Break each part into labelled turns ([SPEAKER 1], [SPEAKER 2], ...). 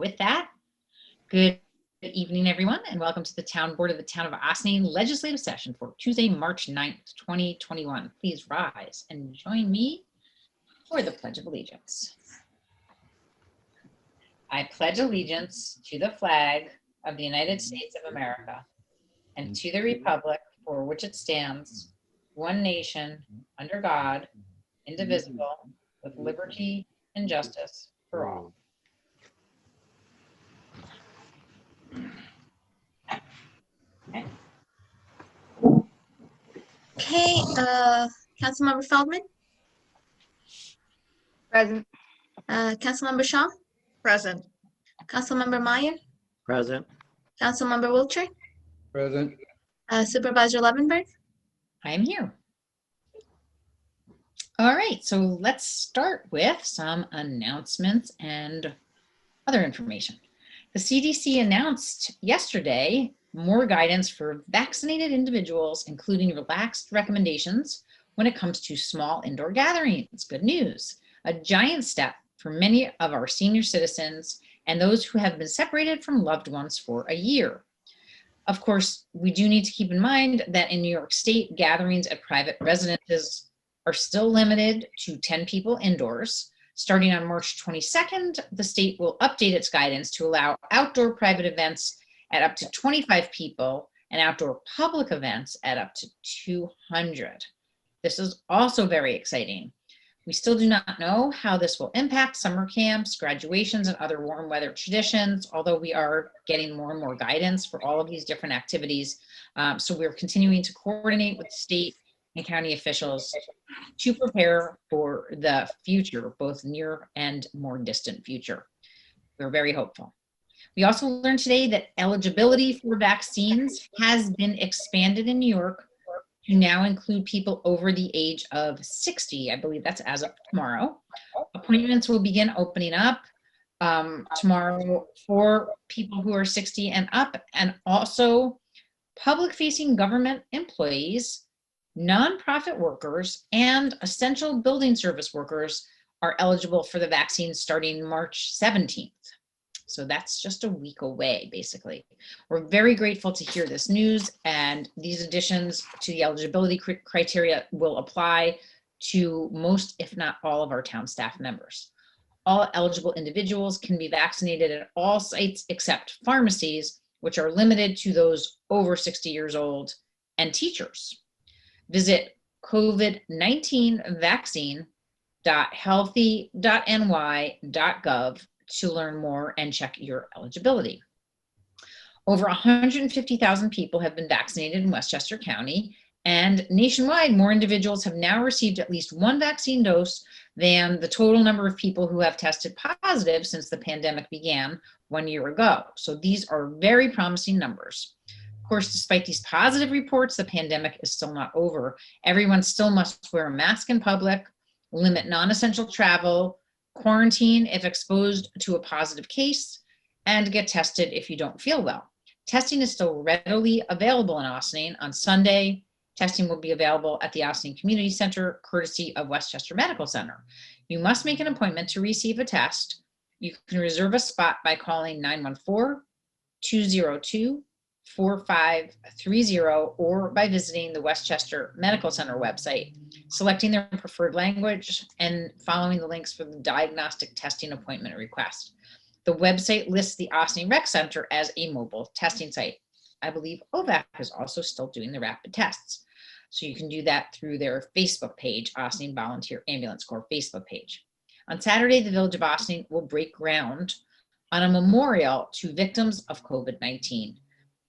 [SPEAKER 1] With that, good evening, everyone, and welcome to the Town Board of the Town of Ossining Legislative Session for Tuesday, March 9th, 2021. Please rise and join me for the Pledge of Allegiance. I pledge allegiance to the flag of the United States of America and to the republic for which it stands, one nation, under God, indivisible, with liberty and justice for all.
[SPEAKER 2] Okay, Councilmember Feldman,
[SPEAKER 3] Present.
[SPEAKER 2] Councilmember Shaw,
[SPEAKER 3] Present.
[SPEAKER 2] Councilmember Meyer,
[SPEAKER 4] Present.
[SPEAKER 2] Councilmember Wiltshire,
[SPEAKER 4] Present.
[SPEAKER 2] Supervisor Levenberg.
[SPEAKER 1] I am here. All right, so let's start with some announcements and other information. The CDC announced yesterday more guidance for vaccinated individuals, including relaxed recommendations when it comes to small indoor gatherings. Good news. A giant step for many of our senior citizens and those who have been separated from loved ones for a year. Of course, we do need to keep in mind that in New York State, gatherings at private residences are still limited to 10 people indoors. Starting on March 22nd, the state will update its guidance to allow outdoor private events at up to 25 people and outdoor public events at up to 200. This is also very exciting. We still do not know how this will impact summer camps, graduations, and other warm weather traditions, although we are getting more and more guidance for all of these different activities. So we're continuing to coordinate with state and county officials to prepare for the future, both near and more distant future. We're very hopeful. We also learned today that eligibility for vaccines has been expanded in New York to now include people over the age of 60. I believe that's as of tomorrow. Appointments will begin opening up tomorrow for people who are 60 and up, and also public-facing government employees, nonprofit workers, and essential building service workers are eligible for the vaccine starting March 17th. So that's just a week away, basically. We're very grateful to hear this news, and these additions to the eligibility criteria will apply to most, if not all, of our town staff members. All eligible individuals can be vaccinated at all sites except pharmacies, which are limited to those over 60 years old, and teachers. Visit covid19vaccine.healthy.ny.gov to learn more and check your eligibility. Over 150,000 people have been vaccinated in Westchester County, and nationwide, more individuals have now received at least one vaccine dose than the total number of people who have tested positive since the pandemic began 1 year ago. So these are very promising numbers. Of course, despite these positive reports, the pandemic is still not over. Everyone still must wear a mask in public, limit non-essential travel, quarantine if exposed to a positive case, and get tested if you don't feel well. Testing is still readily available in Ossining. On Sunday, testing will be available at the Ossining Community Center, courtesy of Westchester Medical Center. You must make an appointment to receive a test. You can reserve a spot by calling 914-202-4530 or by visiting the Westchester Medical Center website, selecting their preferred language, and following the links for the diagnostic testing appointment request. The website lists the Ossining Rec Center as a mobile testing site. I believe OVAC is also still doing the rapid tests. So you can do that through their Facebook page, Ossining Volunteer Ambulance Corps Facebook page. On Saturday, the Village of Ossining will break ground on a memorial to victims of COVID-19.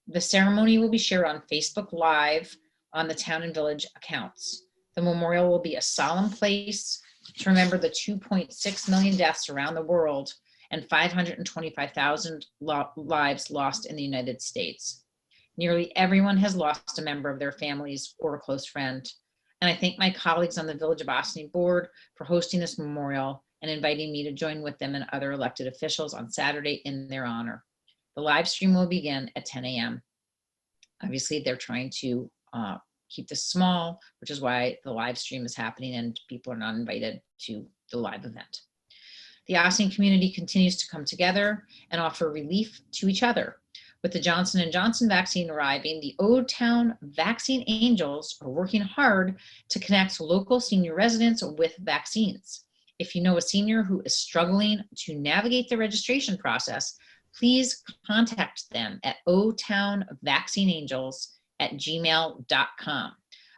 [SPEAKER 1] The ceremony will be shared on Facebook Live on the Town and Village accounts. The memorial will be a solemn place to remember the 2.6 million deaths around the world and 525,000 lives lost in the United States. Nearly everyone has lost a member of their families or a close friend. And I thank my colleagues on the Village of Ossining board for hosting this memorial and inviting me to join with them and other elected officials on Saturday in their honor. The live stream will begin at 10 a.m. Obviously, they're trying to keep this small, which is why the live stream is happening and people are not invited to the live event. The Ossining community continues to come together and offer relief to each other. With the Johnson & Johnson vaccine arriving, the O-Town Vaccine Angels are working hard to connect local senior residents with vaccines. If you know a senior who is struggling to navigate the registration process, please contact them at otownvaccineangels@gmail.com.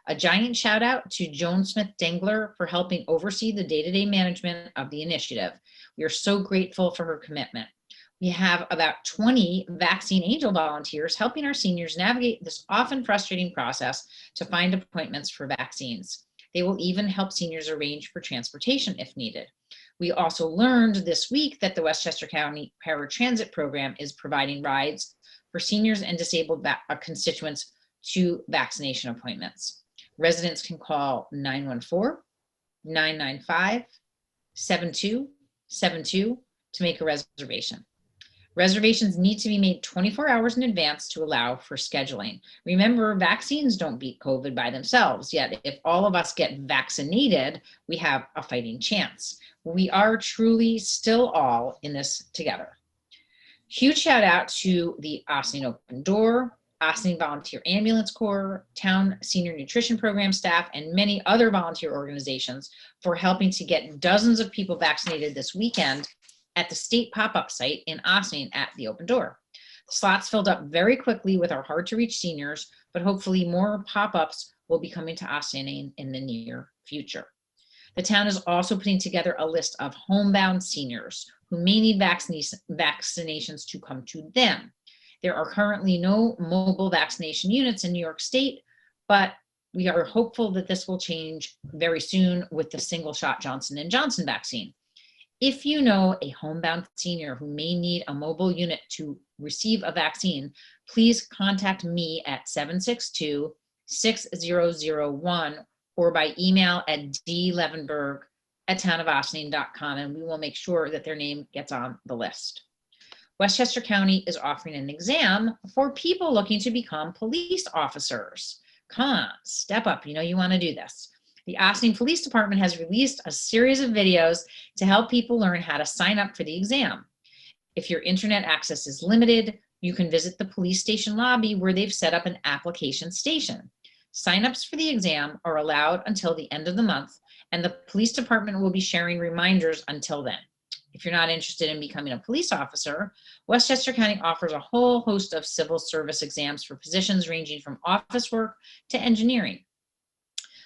[SPEAKER 1] A giant shout out to Joan Smith Dengler for helping oversee the day-to-day management of the initiative. We are so grateful for her commitment. We have about 20 Vaccine Angel volunteers helping our seniors navigate this often frustrating process to find appointments for vaccines. They will even help seniors arrange for transportation if needed. We also learned this week that the Westchester County Paratransit Program is providing rides for seniors and disabled constituents to vaccination appointments. Residents can call 914-995-7272 to make a reservation. Reservations need to be made 24 hours in advance to allow for scheduling. Remember, vaccines don't beat COVID by themselves, yet if all of us get vaccinated, we have a fighting chance. We are truly still all in this together. Huge shout out to the Ossining Open Door, Ossining Volunteer Ambulance Corps, Town Senior Nutrition Program staff, and many other volunteer organizations for helping to get dozens of people vaccinated this weekend at the state pop-up site in Ossining at the Open Door. The slots filled up very quickly with our hard-to-reach seniors, but hopefully more pop-ups will be coming to Ossining in the near future. The town is also putting together a list of homebound seniors who may need vaccinations to come to them. There are currently no mobile vaccination units in New York State, but we are hopeful that this will change very soon with the single-shot Johnson & Johnson vaccine. If you know a homebound senior who may need a mobile unit to receive a vaccine, please contact me at 762-6001 or by email at dlevenberg@townofossining.com, and we will make sure that their name gets on the list. Westchester County is offering an exam for people looking to become police officers. Come on, step up. You know you want to do this. The Ossining Police Department has released a series of videos to help people learn how to sign up for the exam. If your internet access is limited, you can visit the police station lobby where they've set up an application station. Signups for the exam are allowed until the end of the month, and the police department will be sharing reminders until then. If you're not interested in becoming a police officer, Westchester County offers a whole host of civil service exams for positions ranging from office work to engineering.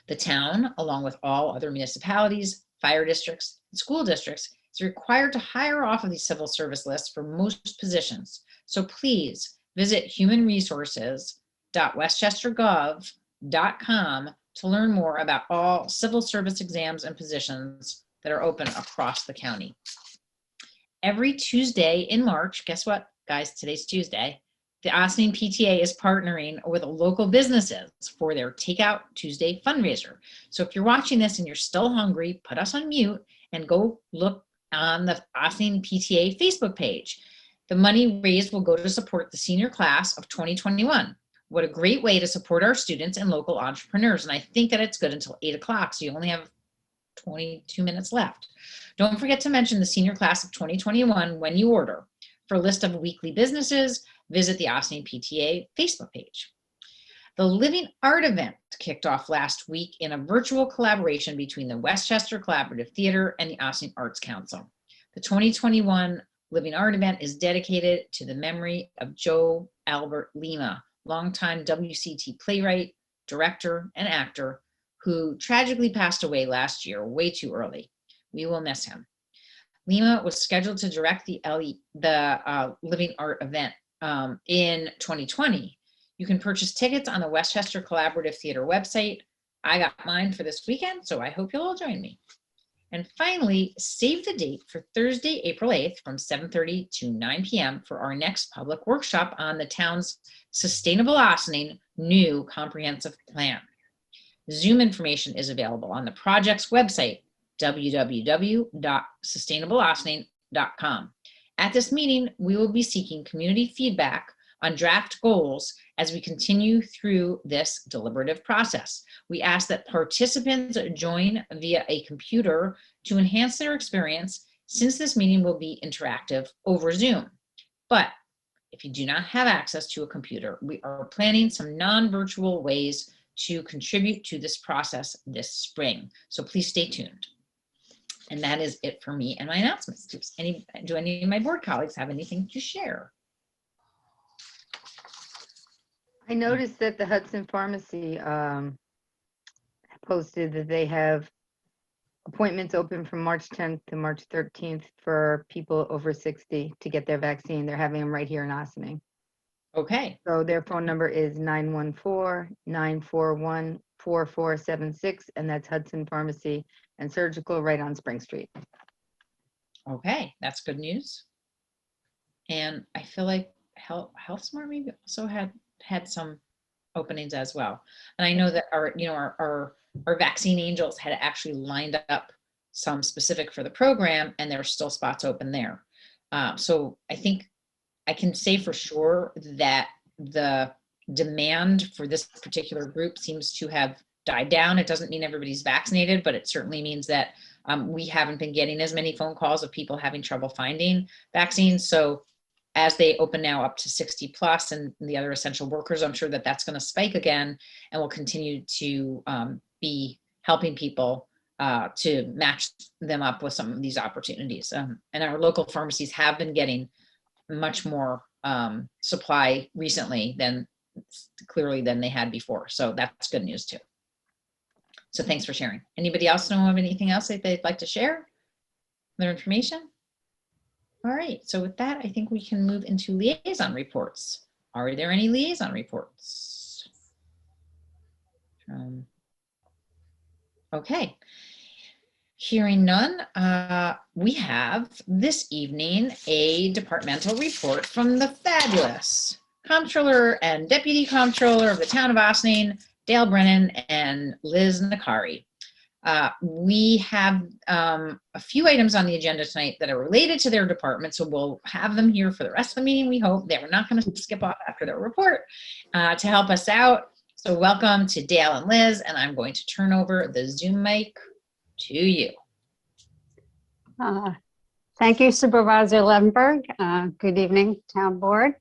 [SPEAKER 1] The town, along with all other municipalities, fire districts, and school districts, is required to hire off of the civil service list for most positions. So please visit humanresources.westchestergov.com to learn more about all civil service exams and positions that are open across the county. Every Tuesday in March, guess what, guys? Today's Tuesday. The Ossining PTA is partnering with local businesses for their Takeout Tuesday fundraiser. So if you're watching this and you're still hungry, put us on mute and go look on the Ossining PTA Facebook page. The money raised will go to support the senior class of 2021. What a great way to support our students and local entrepreneurs. And I think that it's good until 8 o'clock, so you only have 22 minutes left. Don't forget to mention the senior class of 2021 when you order. For a list of weekly businesses, visit the Ossining PTA Facebook page. The Living Art event kicked off last week in a virtual collaboration between the Westchester Collaborative Theater and the Ossining Arts Council. The 2021 Living Art event is dedicated to the memory of Joe Albert Lima, longtime WCT playwright, director, and actor who tragically passed away last year, way too early. We will miss him. Lima was scheduled to direct the Living Art event in 2020. You can purchase tickets on the Westchester Collaborative Theater website. I got mine for this weekend, so I hope you'll all join me. And finally, save the date for Thursday, April 8th from 7:30 to 9 p.m. for our next public workshop on the town's Sustainable Ossining New Comprehensive Plan. Zoom information is available on the project's website, www.sustainableossining.com. At this meeting, we will be seeking community feedback on draft goals as we continue through this deliberative process. We ask that participants join via a computer to enhance their experience since this meeting will be interactive over Zoom. But if you do not have access to a computer, we are planning some non-virtual ways to contribute to this process this spring. So please stay tuned. And that is it for me and my announcements. Do any of my board colleagues have anything to share?
[SPEAKER 3] I noticed that the Hudson Pharmacy posted that they have appointments open from March 10th to March 13th for people over 60 to get their vaccine. They're having them right here in Ossining.
[SPEAKER 1] Okay,
[SPEAKER 3] So their phone number is 914-941-4476, and that's Hudson Pharmacy and Surgical right on Spring Street.
[SPEAKER 1] okay, that's good news. And I feel like Health Smart maybe also had some openings as well. And I know that our vaccine angels had actually lined up some specific for the program, and there are still spots open there. So I think I can say for sure that the demand for this particular group seems to have died down. It doesn't mean everybody's vaccinated, but it certainly means that we haven't been getting as many phone calls of people having trouble finding vaccines. So as they open now up to 60 plus and the other essential workers, I'm sure that that's going to spike again, and will continue to be helping people to match them up with some of these opportunities. And our local pharmacies have been getting much more supply recently than they had before. So that's good news too. So thanks for sharing. Anybody else know of anything else that they'd like to share? Their information? All right, so with that, I think we can move into liaison reports. Are there any liaison reports? Okay. Hearing none, we have this evening a departmental report from the fabulous Comptroller and Deputy Comptroller of the Town of Ossining, Dale Brennan and Liz Nakari. We have a few items on the agenda tonight that are related to their department, so we'll have them here for the rest of the meeting. We hope that we're not going to skip off after their report to help us out. So welcome to Dale and Liz, and I'm going to turn over the Zoom mic to you.
[SPEAKER 5] Thank you, Supervisor Levenberg. Good evening, Town Board.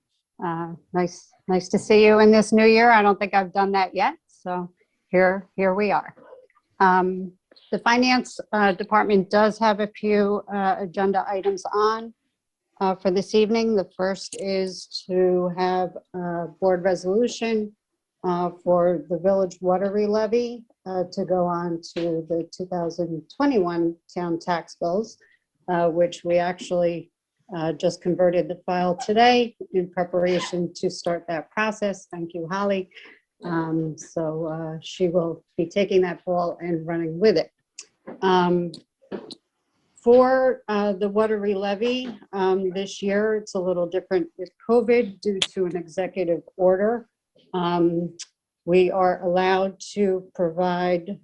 [SPEAKER 5] Nice to see you in this new year. I don't think I've done that yet, so here we are. The Finance Department does have a few agenda items on for this evening. The first is to have a board resolution for the village water levy to go on to the 2021 town tax bills, which we actually just converted the file today in preparation to start that process. Thank you, Holly. So she will be taking that ball and running with it. For the water levy this year, it's a little different with COVID due to an executive order. We are allowed to provide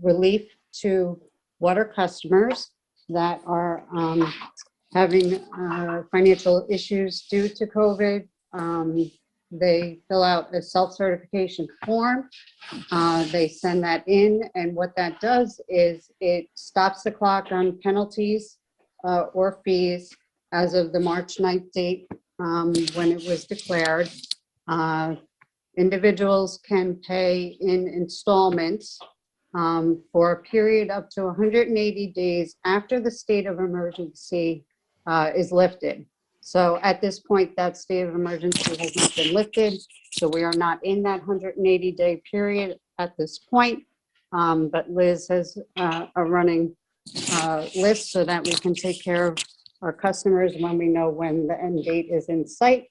[SPEAKER 5] relief to water customers that are having financial issues due to COVID. They fill out a self-certification form. They send that in, and what that does is it stops the clock on penalties or fees as of the March 9th date when it was declared. Individuals can pay in installments for a period up to 180 days after the state of emergency is lifted. So at this point, that state of emergency has not been lifted. So we are not in that 180-day period at this point. But Liz has a running list so that we can take care of our customers when we know when the end date is in sight.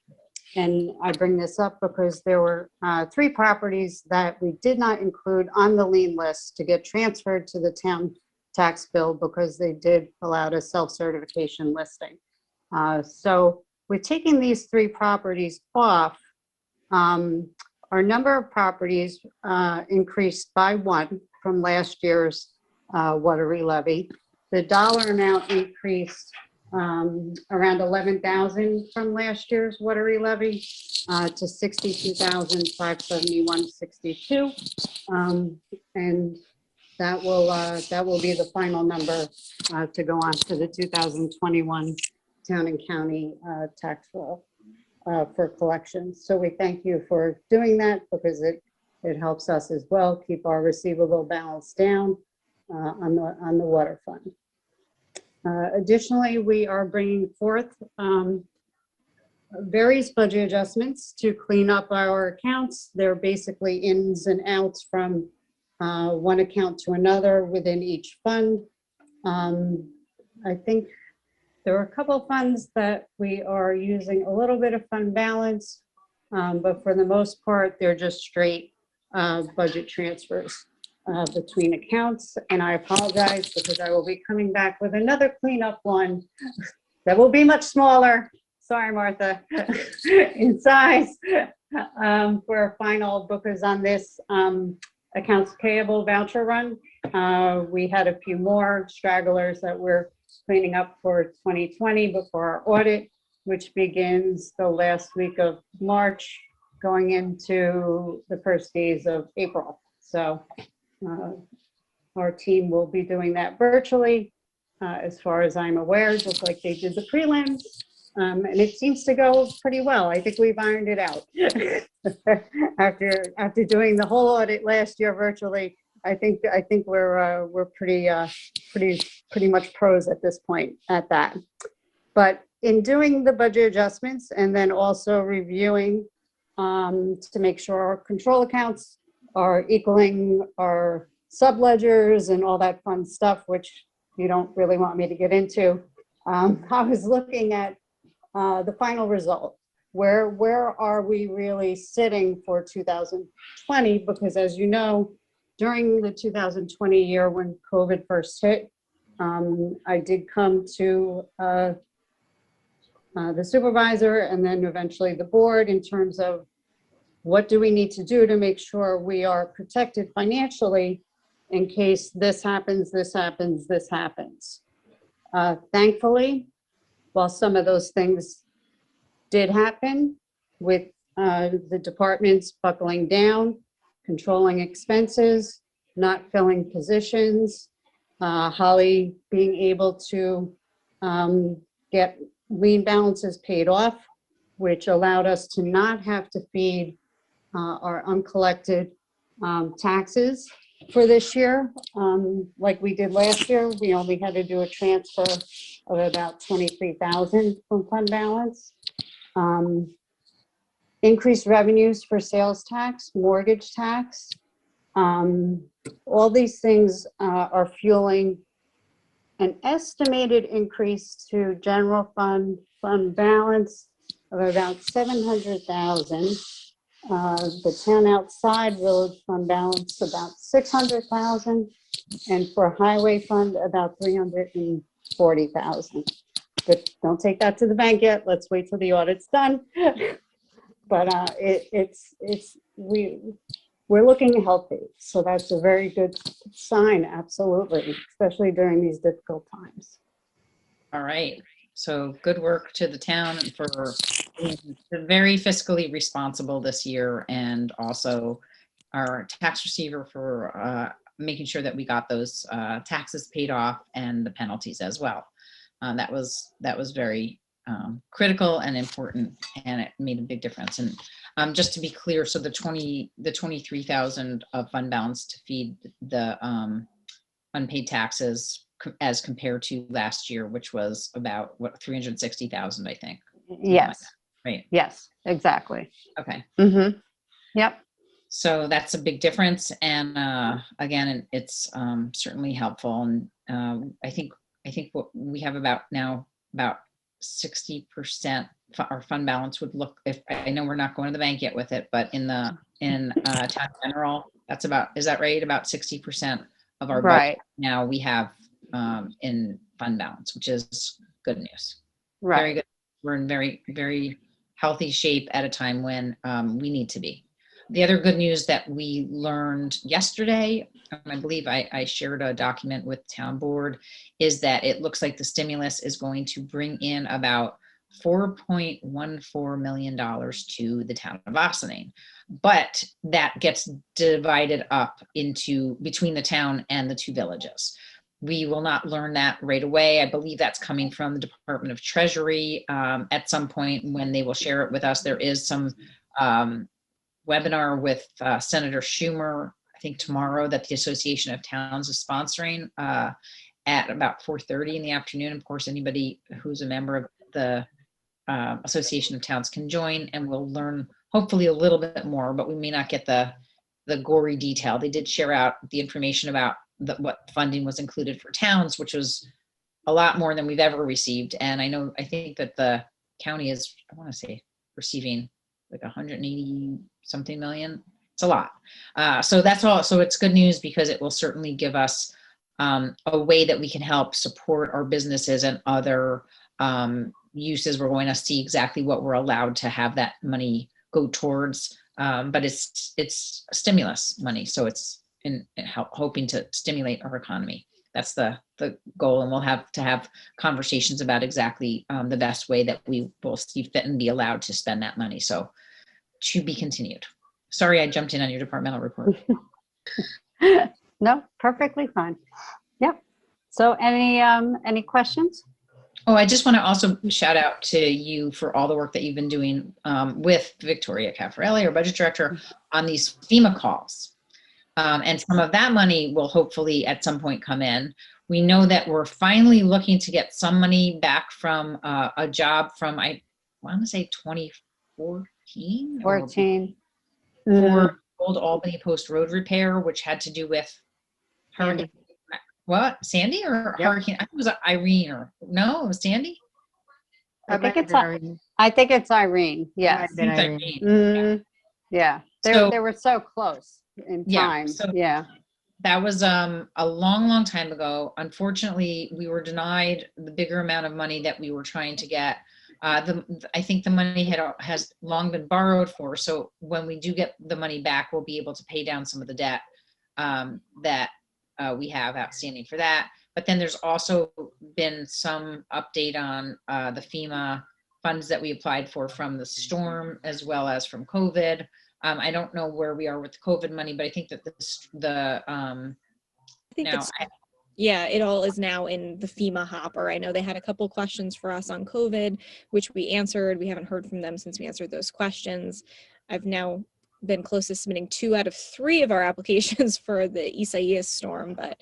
[SPEAKER 5] And I bring this up because there were 3 properties that we did not include on the lien list to get transferred to the town tax bill because they did fill out a self-certification listing. So we're taking these 3 properties off. Our number of properties increased by 1 from last year's water levy. The dollar amount increased around 11,000 from last year's water levy to 62,571.62. And that will be the final number to go on to the 2021 town and county tax roll for collections. So we thank you for doing that because it helps us as well keep our receivable balance down on the water fund. Additionally, we are bringing forth various budget adjustments to clean up our accounts. They're basically ins and outs from one account to another within each fund. I think there are a couple of funds that we are using a little bit of fund balance, but for the most part, they're just straight budget transfers between accounts. And I apologize because I will be coming back with another cleanup one that will be much smaller. Sorry, Martha, in size for a final bookers on this accounts payable voucher run. We had a few more stragglers that we're cleaning up for 2020 before our audit, which begins the last week of March, going into the first days of April. So our team will be doing that virtually, as far as I'm aware, just like they did the prelims. And it seems to go pretty well. I think we've ironed it out. After doing the whole audit last year virtually, I think we're pretty much pros at this point at that. But in doing the budget adjustments and then also reviewing to make sure our control accounts are equaling our subledgers and all that fun stuff, which you don't really want me to get into. I was looking at the final result. Where are we really sitting for 2020? Because as you know, during the 2020 year when COVID first hit, I did come to the supervisor and then eventually the board in terms of what do we need to do to make sure we are protected financially in case this happens, this happens, this happens. Thankfully, while some of those things did happen with the departments buckling down, controlling expenses, not filling positions, Holly being able to get lien balances paid off, which allowed us to not have to feed our uncollected taxes for this year. Like we did last year, we only had to do a transfer of about $23,000 from fund balance. Increased revenues for sales tax, mortgage tax. All these things are fueling an estimated increase to general fund balance of about $700,000. The town outside village fund balance about $600,000, and for highway fund about $340,000. But don't take that to the bank yet. Let's wait till the audit's done. But we're looking healthy, so that's a very good sign. Absolutely, especially during these difficult times.
[SPEAKER 1] All right. So good work to the town for being very fiscally responsible this year, and also our tax receiver for making sure that we got those taxes paid off and the penalties as well. That was very critical and important, and it made a big difference. And just to be clear, so the 23,000 of fund balance to feed the unpaid taxes as compared to last year, which was about what, 360,000, I think.
[SPEAKER 3] Yes.
[SPEAKER 1] Right.
[SPEAKER 3] Yes, exactly.
[SPEAKER 1] Okay.
[SPEAKER 3] Mm-hmm. Yep.
[SPEAKER 1] So that's a big difference. And again, it's certainly helpful. And I think what we have about 60% our fund balance would look, if I know we're not going to the bank yet with it, but in town general, that's about, is that right? About 60% of our budget now we have in fund balance, which is good news.
[SPEAKER 3] Right.
[SPEAKER 1] Very good. We're in very, very healthy shape at a time when we need to be. The other good news that we learned yesterday, and I believe I shared a document with town board, is that it looks like the stimulus is going to bring in about $4.14 million to the town of Ossining. But that gets divided up into between the town and the two villages. We will not learn that right away. I believe that's coming from the Department of Treasury at some point when they will share it with us. There is some webinar with Senator Schumer, I think tomorrow, that the Association of Towns is sponsoring at about 4:30 in the afternoon. Of course, anybody who's a member of the Association of Towns can join, and we'll learn hopefully a little bit more, but we may not get the gory detail. They did share out the information about what funding was included for towns, which was a lot more than we've ever received. And I think that the county is, I want to say, receiving like 180 something million. It's a lot. So that's all. So it's good news because it will certainly give us a way that we can help support our businesses and other uses. We're going to see exactly what we're allowed to have that money go towards, but it's stimulus money, so it's in hoping to stimulate our economy. That's the goal, and we'll have to have conversations about exactly the best way that we will see fit and be allowed to spend that money. So to be continued. Sorry, I jumped in on your departmental report.
[SPEAKER 5] No, perfectly fine. Yep. So any questions?
[SPEAKER 1] Oh, I just want to also shout out to you for all the work that you've been doing with Victoria Caffarelli, our budget director, on these FEMA calls. And some of that money will hopefully at some point come in. We know that we're finally looking to get some money back from a job from, I want to say 2014?
[SPEAKER 5] 14.
[SPEAKER 1] For Old Albany Post Road repair, which had to do with Hurricane. What? Sandy or
[SPEAKER 3] Yep.
[SPEAKER 1] Hurricane? I think it was Irene or no, it was Sandy?
[SPEAKER 5] I think it's Irene. Yes.
[SPEAKER 3] Then
[SPEAKER 1] It's
[SPEAKER 3] Irene.
[SPEAKER 1] Irene.
[SPEAKER 5] Yeah.
[SPEAKER 1] So-
[SPEAKER 5] They were so close in
[SPEAKER 1] Yeah,
[SPEAKER 5] time.
[SPEAKER 1] so-
[SPEAKER 5] Yeah.
[SPEAKER 1] That was a long time ago. Unfortunately, we were denied the bigger amount of money that we were trying to get. I think the money has long been borrowed for. So when we do get the money back, we'll be able to pay down some of the debt that we have outstanding for that. But then there's also been some update on the FEMA funds that we applied for from the storm as well as from COVID. I don't know where we are with the COVID money, but I think that
[SPEAKER 6] I think
[SPEAKER 1] now
[SPEAKER 6] it's, yeah, it all is now in the FEMA hopper. I know they had a couple questions for us on COVID, which we answered. We haven't heard from them since we answered those questions. I've now been close to submitting 2 out of 3 of our applications for the Isaias storm, but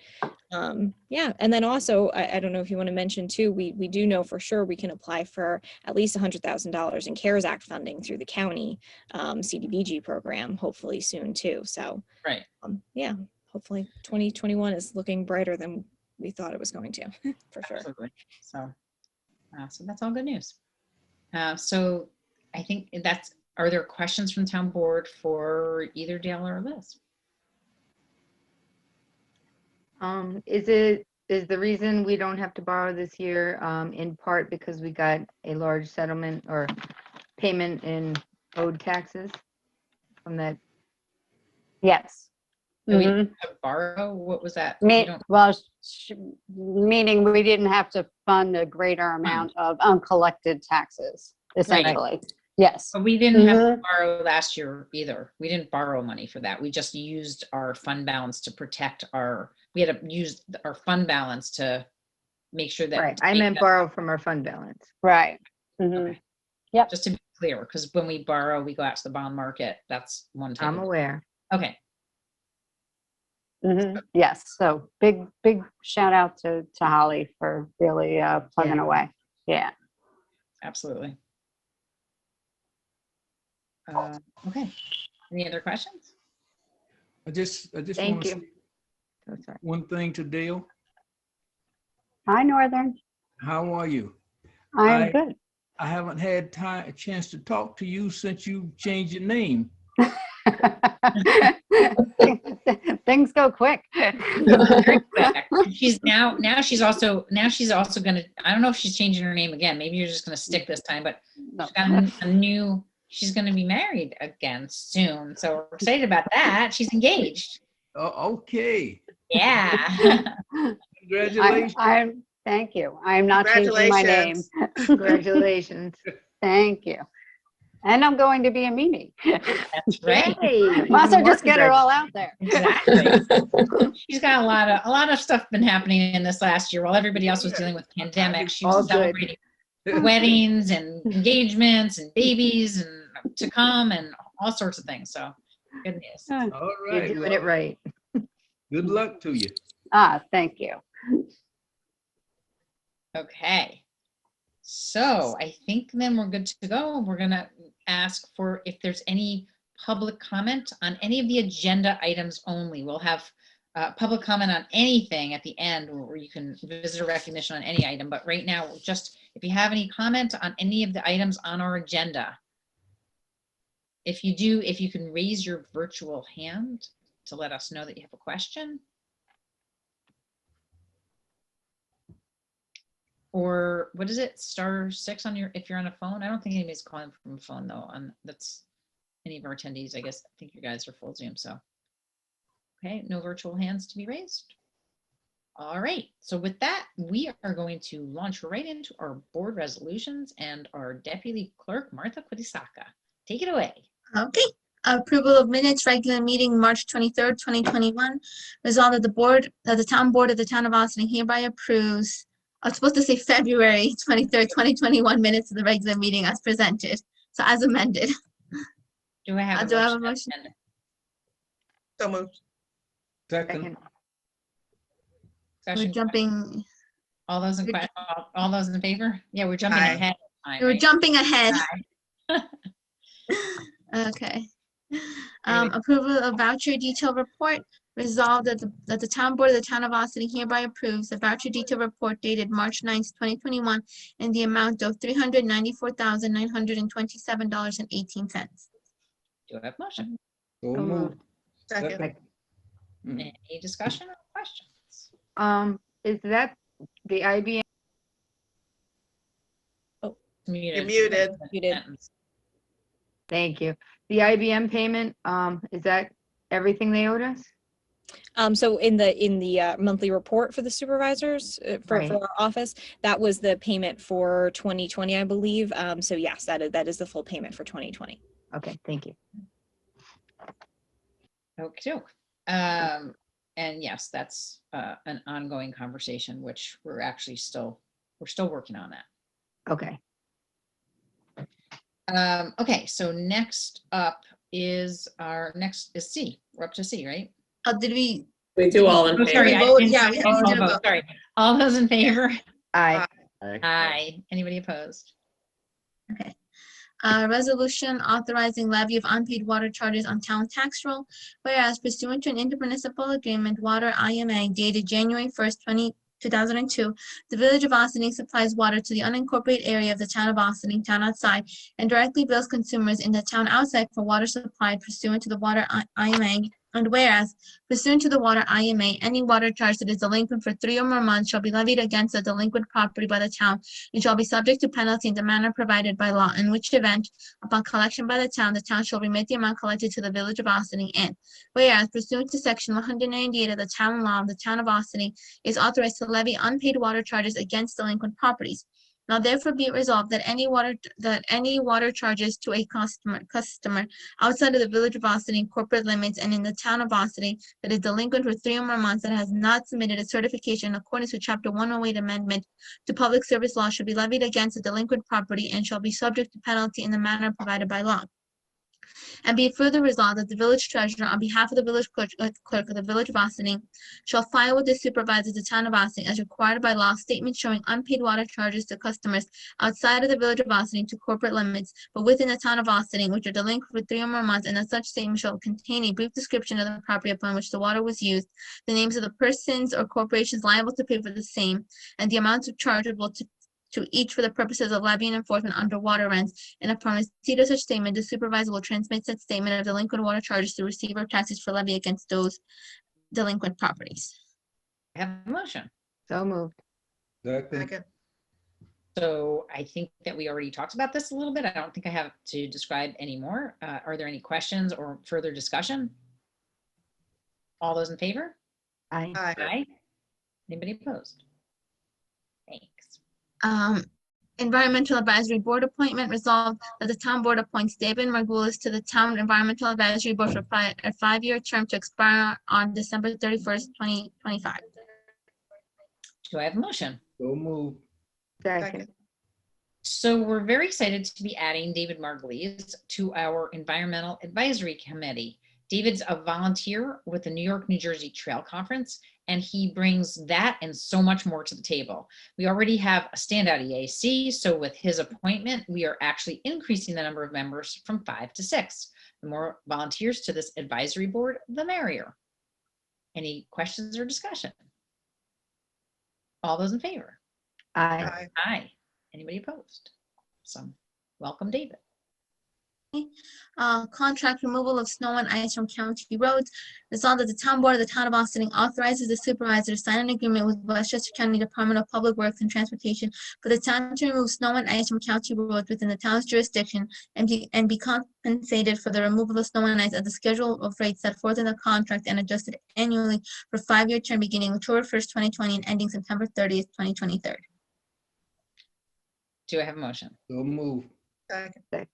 [SPEAKER 6] yeah. And then also, I don't know if you want to mention too, we do know for sure we can apply for at least $100,000 in CARES Act funding through the county CDBG program, hopefully soon too. So
[SPEAKER 1] right.
[SPEAKER 6] yeah, hopefully 2021 is looking brighter than we thought it was going to, for sure.
[SPEAKER 1] Absolutely. So that's all good news. So I think are there questions from town board for either Dale or Liz?
[SPEAKER 3] Is the reason we don't have to borrow this year in part because we got a large settlement or payment in owed taxes from that?
[SPEAKER 5] Yes.
[SPEAKER 1] Do we
[SPEAKER 5] Mhm.
[SPEAKER 1] have to borrow? What was that? We don't-
[SPEAKER 5] Well, meaning we didn't have to fund a greater amount of uncollected taxes, essentially. Yes.
[SPEAKER 1] But we didn't have to borrow last year either. We didn't borrow money for that. We just used our fund balance to protect we had to use our fund balance to make sure that.
[SPEAKER 3] Right, I meant borrow from our fund balance.
[SPEAKER 5] Right. Mhm.
[SPEAKER 1] Okay.
[SPEAKER 5] Yep.
[SPEAKER 1] Just to be clear, because when we borrow, we go out to the bond market. That's one type
[SPEAKER 3] I'm
[SPEAKER 1] of-
[SPEAKER 3] aware.
[SPEAKER 1] Okay.
[SPEAKER 5] Yes. So big shout out to Holly for really plugging away. Yeah.
[SPEAKER 1] Absolutely. Okay. Any other questions?
[SPEAKER 4] I just
[SPEAKER 3] Thank
[SPEAKER 4] want to
[SPEAKER 3] you.
[SPEAKER 4] say
[SPEAKER 3] So sorry.
[SPEAKER 4] one thing to Dale.
[SPEAKER 5] Hi, Northern.
[SPEAKER 4] How are you?
[SPEAKER 5] I'm good.
[SPEAKER 4] I haven't had a chance to talk to you since you changed your name.
[SPEAKER 5] Things go quick.
[SPEAKER 1] Very quick. She's also gonna, I don't know if she's changing her name again. Maybe you're just gonna stick this time, but
[SPEAKER 5] No.
[SPEAKER 1] she's got she's gonna be married again soon. So we're excited about that. She's engaged.
[SPEAKER 4] Oh, okay.
[SPEAKER 1] Yeah.
[SPEAKER 4] Congratulations.
[SPEAKER 5] Thank you. I am not changing my name.
[SPEAKER 3] Congratulations.
[SPEAKER 5] Thank you. And I'm going to be a Mimi.
[SPEAKER 1] That's right.
[SPEAKER 3] Yay.
[SPEAKER 5] Must
[SPEAKER 3] Even
[SPEAKER 5] have just
[SPEAKER 3] more
[SPEAKER 5] get her all out there.
[SPEAKER 1] Exactly. She's got a lot of stuff been happening in this last year while everybody else was dealing with pandemic. She
[SPEAKER 3] All
[SPEAKER 1] was
[SPEAKER 3] good.
[SPEAKER 1] celebrating weddings and engagements and babies and to come and all sorts of things. So good news.
[SPEAKER 4] All
[SPEAKER 3] You're
[SPEAKER 4] right.
[SPEAKER 3] doing it right.
[SPEAKER 4] Good luck to you.
[SPEAKER 5] Thank you.
[SPEAKER 1] Okay. So I think then we're good to go. We're gonna ask for if there's any public comment on any of the agenda items only. We'll have public comment on anything at the end where you can visitor recognition on any item. But right now, just if you have any comment on any of the items on our agenda, if you do, if you can raise your virtual hand to let us know that you have a question. Or what is it? *6 on your, if you're on a phone. I don't think anybody's calling from a phone though. That's any of our attendees. I guess I think you guys are full Zoom. So, okay, no virtual hands to be raised. All right. So with that, we are going to launch right into our board resolutions and our deputy clerk, Martha Kudisaka. Take it away.
[SPEAKER 2] Okay. Approval of minutes, regular meeting, March 23rd, 2021. Resolved that the town board of the town of Austin hereby approves, I was supposed to say February 23rd, 2021 minutes of the regular meeting as presented. So as amended.
[SPEAKER 1] Do I have a
[SPEAKER 2] Do I have a
[SPEAKER 1] motion?
[SPEAKER 2] motion?
[SPEAKER 7] So moved.
[SPEAKER 4] Second.
[SPEAKER 3] Second.
[SPEAKER 2] We're
[SPEAKER 1] Discussion?
[SPEAKER 2] jumping,
[SPEAKER 1] All those in all those in favor? Yeah, we're jumping
[SPEAKER 7] Aye.
[SPEAKER 1] ahead of time,
[SPEAKER 2] we're
[SPEAKER 1] right?
[SPEAKER 2] jumping ahead.
[SPEAKER 1] Aye.
[SPEAKER 2] Okay. Approval of voucher detail report. Resolved that the town board of the town of Austin hereby approves the voucher detail report dated March 9th, 2021 in the amount of $394,927.18.
[SPEAKER 1] Do I have a motion?
[SPEAKER 4] So
[SPEAKER 3] So
[SPEAKER 4] moved.
[SPEAKER 3] moved.
[SPEAKER 7] Second.
[SPEAKER 1] Any discussion or questions?
[SPEAKER 3] Is that the IBM?
[SPEAKER 7] You're muted.
[SPEAKER 6] Muted.
[SPEAKER 1] Sentence.
[SPEAKER 3] Thank you. The IBM payment, is that everything they owed us?
[SPEAKER 6] So in the monthly report for the supervisors for
[SPEAKER 3] Right.
[SPEAKER 6] our office, that was the payment for 2020, I believe. So yes, that is the full payment for 2020.
[SPEAKER 3] Okay, thank you.
[SPEAKER 1] Okay. And yes, that's an ongoing conversation, which we're actually still working on that.
[SPEAKER 3] Okay.
[SPEAKER 1] Okay, so next up is C. We're up to C, right?
[SPEAKER 2] Did we?
[SPEAKER 8] We do all in
[SPEAKER 1] Oh,
[SPEAKER 8] favor.
[SPEAKER 1] sorry, I
[SPEAKER 2] vote?
[SPEAKER 1] didn't-
[SPEAKER 2] Yeah,
[SPEAKER 1] I
[SPEAKER 2] we
[SPEAKER 1] didn't
[SPEAKER 2] have to
[SPEAKER 1] call
[SPEAKER 2] do a
[SPEAKER 1] vote,
[SPEAKER 2] vote.
[SPEAKER 1] sorry. All those in favor?
[SPEAKER 3] Aye.
[SPEAKER 1] Aye. Anybody opposed?
[SPEAKER 2] Okay. Resolution authorizing levy of unpaid water charges on town tax roll. Whereas pursuant to an intermunicipal agreement, Water IMA dated January 1st, 2002, the Village of Austin supplies water to the unincorporated area of the town of Austin, town outside, and directly bills consumers in the town outside for water supplied pursuant to the Water IMA. And whereas pursuant to the Water IMA, any water charge that is delinquent for 3 or more months shall be levied against the delinquent property by the town and shall be subject to penalty in the manner provided by law, in which event, upon collection by the town shall remit the amount collected to the Village of Austin. And whereas pursuant to section 198 of the town law, the town of Austin is authorized to levy unpaid water charges against delinquent properties. Now therefore be it resolved that any water charges to a customer outside of the Village of Austin corporate limits and in the town of Austin that is delinquent for 3 or more months that has not submitted a certification in accordance with Chapter 108 Amendment to Public Service Law should be levied against the delinquent property and shall be subject to penalty in the manner provided by law. And be it further resolved that the village treasurer, on behalf of the village clerk of the Village of Austin, shall file with the supervisor of the town of Austin as required by law statements showing unpaid water charges to customers outside of the Village of Austin to corporate limits, but within the town of Austin, which are delinquent for 3 or more months, and that such statement shall contain a brief description of the property upon which the water was used, the names of the persons or corporations liable to pay for the same, and the amounts chargeable to each for the purposes of levy and enforcement under water rents, and upon receipt of such statement, the supervisor will transmit such statement of delinquent water charges to the receiver of taxes for levy against those delinquent properties.
[SPEAKER 1] Have a motion.
[SPEAKER 3] So moved.
[SPEAKER 4] Second.
[SPEAKER 7] Second.
[SPEAKER 1] So I think that we already talked about this a little bit. I don't think I have to describe anymore. Are there any questions or further discussion? All those in favor?
[SPEAKER 3] Aye.
[SPEAKER 7] Aye.
[SPEAKER 1] Aye. Anybody opposed?
[SPEAKER 2] Environmental Advisory Board appointment. Resolved that the town board appoints David Margulis to the Town Environmental Advisory Board for a 5-year term to expire on December 31st, 2025.
[SPEAKER 1] Do I have a motion?
[SPEAKER 4] So move.
[SPEAKER 3] Second.
[SPEAKER 1] So we're very excited to be adding David Margulies to our Environmental Advisory Committee. David's a volunteer with the New York, New Jersey Trail Conference, and he brings that and so much more to the table. We already have a standout EAC, so with his appointment, we are actually increasing the number of members from 5 to 6. The more volunteers to this advisory board, the merrier. Any questions or discussion? All those in favor?
[SPEAKER 3] Aye.
[SPEAKER 7] Aye.
[SPEAKER 1] Aye. Anybody opposed? Awesome. Welcome, David.
[SPEAKER 2] Contract removal of snow and ice from county roads. Resolved that the town board of the town of Austin authorizes the supervisor to sign an agreement with Westchester County Department of Public Works and Transportation for the town to remove snow and ice from county roads within the town's jurisdiction and be compensated for the removal of snow and ice at the schedule of rates set forth in the contract and adjusted annually for 5-year term beginning October 1st, 2020 and ending September 30th, 2023.
[SPEAKER 1] Do I have a motion?
[SPEAKER 4] So move.
[SPEAKER 7] Second.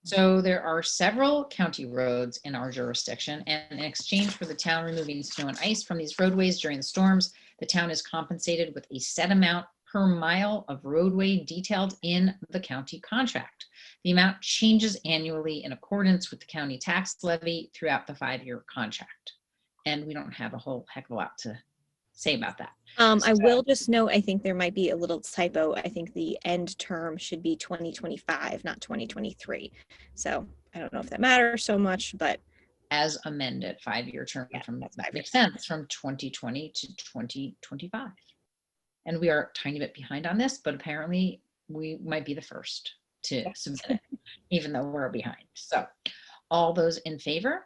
[SPEAKER 1] So there are several county roads in our jurisdiction, and in exchange for the town removing snow and ice from these roadways during the storms, the town is compensated with a set amount per mile of roadway detailed in the county contract. The amount changes annually in accordance with the county tax levy throughout the 5-year contract. And we don't have a whole heck of a lot to say about that.
[SPEAKER 6] I will just note, I think there might be a little typo. I think the end term should be 2025, not 2023. So I don't know if that matters so much, but
[SPEAKER 1] As amended, 5-year term
[SPEAKER 6] Yeah,
[SPEAKER 1] from,
[SPEAKER 6] that's
[SPEAKER 1] that
[SPEAKER 6] 5
[SPEAKER 1] makes sense, from 2020 to 2025. And we are a tiny bit behind on this, but apparently we might be the first to submit it, even though we're behind. So all those in favor?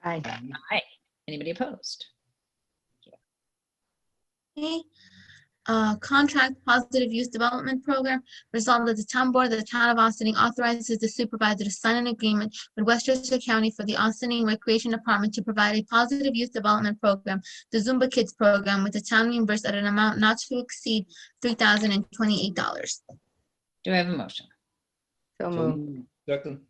[SPEAKER 3] Aye.
[SPEAKER 1] Aye. Anybody opposed?
[SPEAKER 2] Okay. Contract positive use development program. Resolved that the town board of the town of Austin authorizes the supervisor to sign an agreement with Westchester County for the Austin Recreation Department to provide a positive youth development program, the Zumba Kids program, with the town reimbursed at an amount not to exceed $3,028.
[SPEAKER 1] Do I have a motion?
[SPEAKER 3] So
[SPEAKER 4] So
[SPEAKER 3] moved.
[SPEAKER 4] move. Second.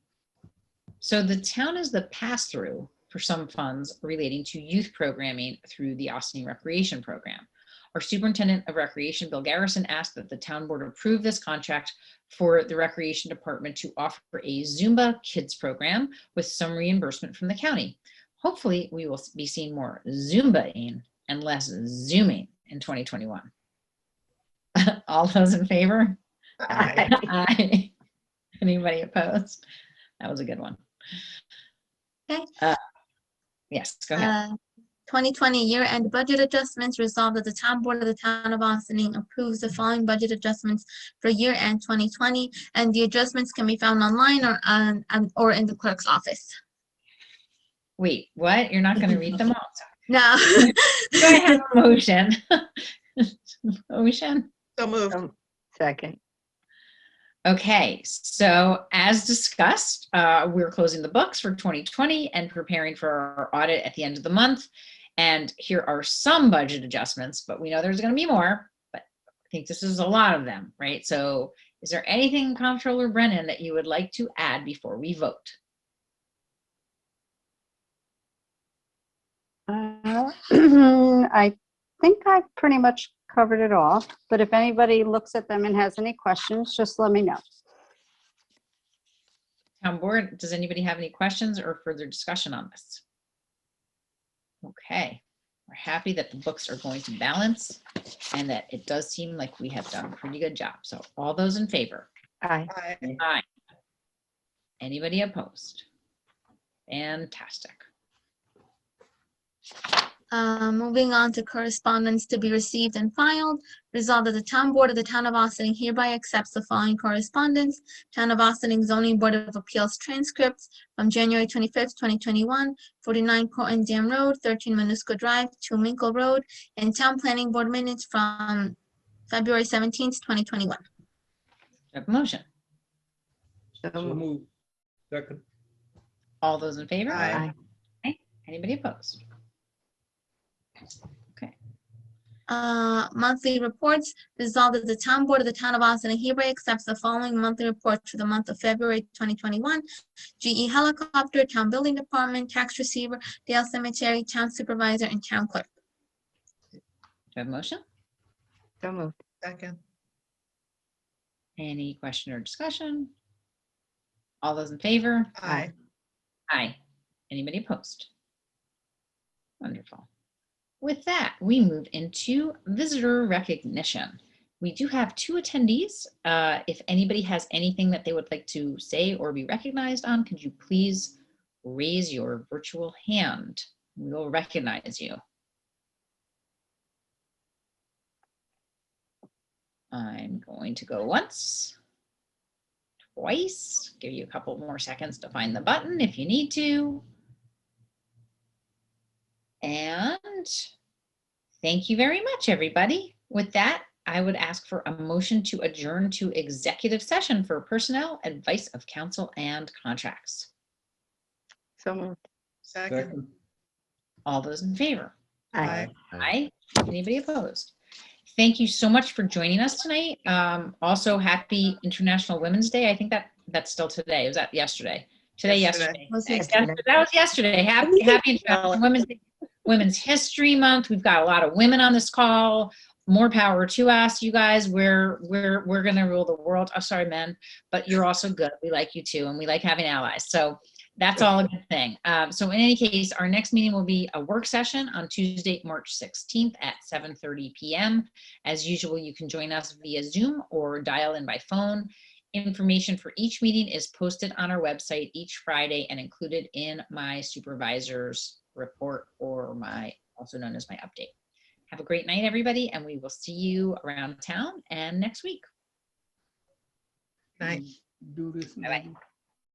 [SPEAKER 1] So the town is the pass-through for some funds relating to youth programming through the Austin Recreation Program. Our Superintendent of Recreation, Bill Garrison, asked that the town board approve this contract for the Recreation Department to offer a Zumba Kids program with some reimbursement from the county. Hopefully, we will be seeing more Zumba-ing and less Zooming in 2021. All those in favor?
[SPEAKER 3] Aye.
[SPEAKER 1] Aye. Anybody opposed? That was a good one.
[SPEAKER 2] Okay.
[SPEAKER 1] Yes, go ahead.
[SPEAKER 2] 2020 year-end budget adjustments. Resolved that the town board of the town of Austin approves the following budget adjustments for year-end 2020, and the adjustments can be found online or in the clerk's office.
[SPEAKER 1] Wait, what? You're not going to read them all?
[SPEAKER 2] No.
[SPEAKER 1] Do I have a motion? Motion?
[SPEAKER 7] So moved.
[SPEAKER 3] Second.
[SPEAKER 1] Okay, so as discussed, we're closing the books for 2020 and preparing for our audit at the end of the month. And here are some budget adjustments, but we know there's going to be more, but I think this is a lot of them, right? So is there anything, Comptroller Brennan, that you would like to add before we vote?
[SPEAKER 5] I think I pretty much covered it all, but if anybody looks at them and has any questions, just let me know.
[SPEAKER 1] Town board, does anybody have any questions or further discussion on this? Okay, we're happy that the books are going to balance and that it does seem like we have done a pretty good job. So all those in favor?
[SPEAKER 3] Aye.
[SPEAKER 7] Aye.
[SPEAKER 1] Aye. Anybody opposed? Fantastic.
[SPEAKER 2] Moving on to correspondence to be received and filed. Resolved that the town board of the town of Austin hereby accepts the following correspondence. Town of Austin Zoning Board of Appeals transcripts from January 25th, 2021, 49 Corton Dam Road, 13 Manusco Drive, 2 Minkle Road, and Town Planning Board minutes from February 17th, 2021.
[SPEAKER 1] Have a motion.
[SPEAKER 3] So
[SPEAKER 4] So
[SPEAKER 3] moved.
[SPEAKER 4] move. Second.
[SPEAKER 1] All those in favor?
[SPEAKER 7] Aye.
[SPEAKER 3] Aye.
[SPEAKER 1] Anybody opposed? Okay.
[SPEAKER 2] Monthly reports. Resolved that the town board of the town of Austin and Heber accepts the following monthly reports for the month of February 2021. GE helicopter, town building department, tax receiver, Dale Cemetery, town supervisor, and town clerk.
[SPEAKER 1] Do I have a motion?
[SPEAKER 3] So moved.
[SPEAKER 7] Second.
[SPEAKER 1] Any question or discussion? All those in favor?
[SPEAKER 7] Aye.
[SPEAKER 1] Aye. Anybody opposed? Wonderful. With that, we move into visitor recognition. We do have 2 attendees. If anybody has anything that they would like to say or be recognized on, could you please raise your virtual hand? We will recognize you. I'm going to go once, twice, give you a couple more seconds to find the button if you need to. And thank you very much, everybody. With that, I would ask for a motion to adjourn to executive session for personnel, advice of counsel, and contracts.
[SPEAKER 3] So moved.
[SPEAKER 7] Second.
[SPEAKER 4] Second.
[SPEAKER 1] All those in favor?
[SPEAKER 7] Aye.
[SPEAKER 1] Aye. Anybody opposed? Thank you so much for joining us tonight. Also, happy International Women's Day. I think that's still today. Was that yesterday? Today, yesterday.
[SPEAKER 2] Was
[SPEAKER 1] Yes,
[SPEAKER 2] it-
[SPEAKER 1] that was yesterday. Happy International Women's Day. Women's History Month. We've got a lot of women on this call. More power to us, you guys. We're gonna rule the world. Oh, sorry, men, but you're also good. We like you too, and we like having allies. So that's all a good thing. So in any case, our next meeting will be a work session on Tuesday, March 16th at 7:30 p.m. As usual, you can join us via Zoom or dial in by phone. Information for each meeting is posted on our website each Friday and included in my supervisor's report, or also known as my update. Have a great night, everybody, and we will see you around town and next week.
[SPEAKER 7] Night.
[SPEAKER 4] Do this.
[SPEAKER 1] Bye-bye.